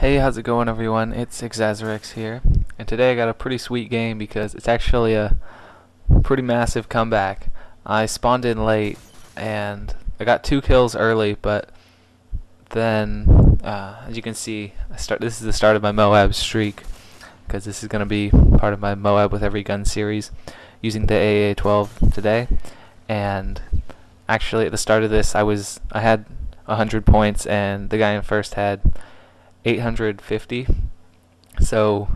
Hey, how's it going everyone? It's Xzazerx here, and today I got a pretty sweet game because it's actually a pretty massive comeback. I spawned in late and I got 2 kills early, but then, as you can see, this is the start of my MOAB streak, because this is going to be part of my MOAB with every gun series using the AA12 today. And actually at the start of this I had 100 points and the guy in first had 850, so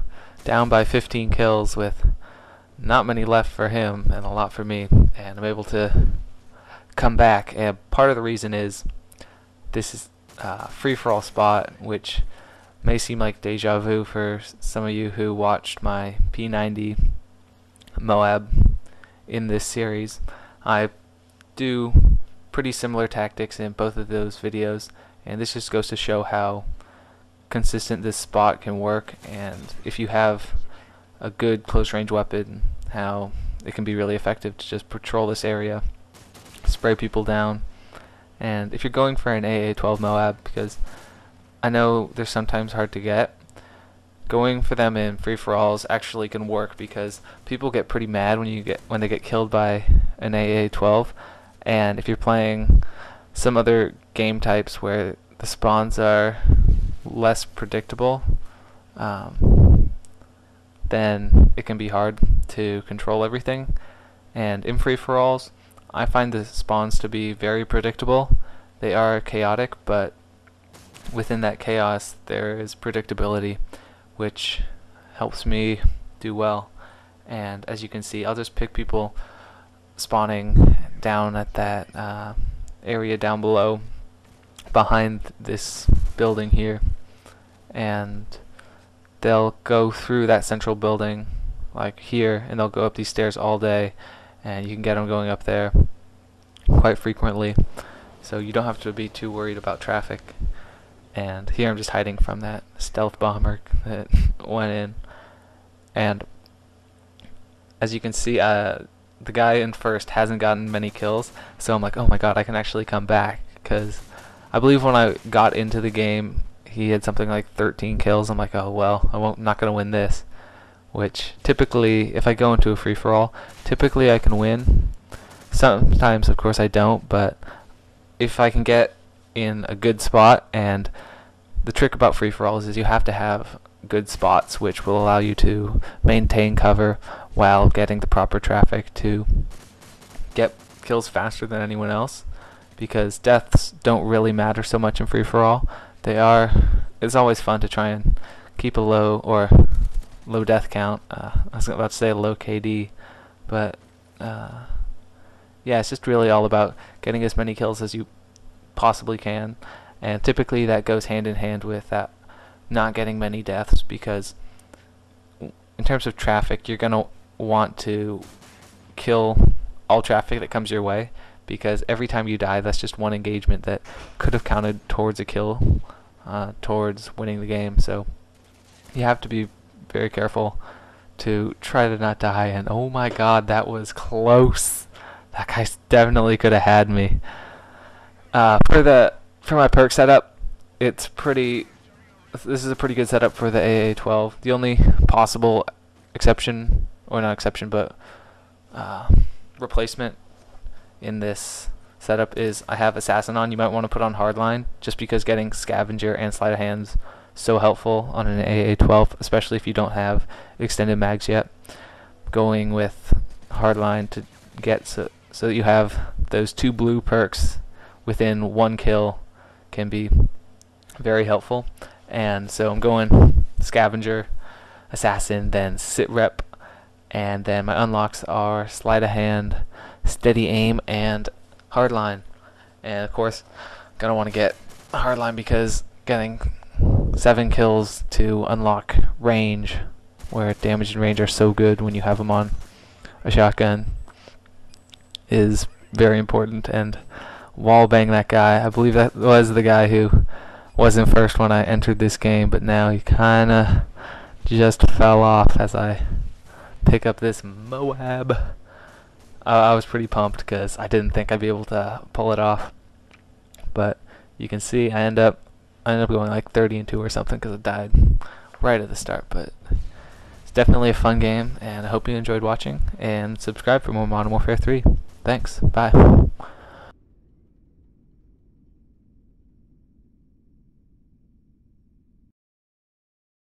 down by 15 kills with not many left for him and a lot for me, and I'm able to come back. And part of the reason is this is a free-for-all spot, which may seem like deja vu for some of you who watched my P90 MOAB in this series. I do pretty similar tactics in both of those videos, and this just goes to show how consistent this spot can work, and if you have a good close range weapon, how it can be really effective to just patrol this area, spray people down. And if you're going for an AA12 MOAB, because I know they're sometimes hard to get, going for them in free-for-alls actually can work, because people get pretty mad when they get killed by an AA12. And if you're playing some other game types where the spawns are less predictable, then it can be hard to control everything. And in free-for-alls, I find the spawns to be very predictable. They are chaotic, but within that chaos there is predictability, which helps me do well. And as you can see, I'll just pick people spawning down at that area down below behind this building here, and they'll go through that central building like here, and they'll go up these stairs all day, and you can get them going up there quite frequently, so you don't have to be too worried about traffic. And here I'm just hiding from that stealth bomber that went in, and as you can see, the guy in first hasn't gotten many kills, so I'm like, oh my god, I can actually come back, because I believe when I got into the game he had something like 13 kills. I'm like, oh well, I'm not going to win this. Which typically, if I go into a free-for-all, typically I can win. Sometimes, of course, I don't, but if I can get in a good spot, and the trick about free-for-alls is you have to have good spots which will allow you to maintain cover while getting the proper traffic to get kills faster than anyone else, because deaths don't really matter so much in free-for-all. It's always fun to try and keep a low death count. I was about to say low KD, but yeah, it's just really all about getting as many kills as you possibly can, and typically that goes hand in hand with that not getting many deaths, because in terms of traffic, you're gonna want to kill all traffic that comes your way, because every time you die, that's just one engagement that could have counted towards a kill, towards winning the game. So you have to be very careful to try to not die. And oh my god, that was close. That guy definitely could have had me. For my perk setup, this is a pretty good setup for the AA12. The only possible exception, or not exception, but replacement in this setup is I have Assassin on. You might want to put on Hardline, just because getting Scavenger and Sleight of Hand's so helpful on an AA12, especially if you don't have extended mags yet. Going with Hardline to get so that you have those 2 blue perks within 1 kill can be very helpful. And so I'm going Scavenger, Assassin, then Sit Rep, and then my unlocks are Sleight of Hand, Steady Aim, and Hardline. And of course, gonna want to get Hardline because getting 7 kills to unlock range, where damage and range are so good when you have them on a shotgun, is very important. And wall bang that guy. I believe that was the guy who was in first when I entered this game, but now he kinda just fell off as I pick up this MOAB. I was pretty pumped because I didn't think I'd be able to pull it off, but you can see I end up I ended up going like 30-2 or something because it died right at the start. But it's definitely a fun game, and I hope you enjoyed watching. And subscribe for more Modern Warfare 3. Thanks. Bye.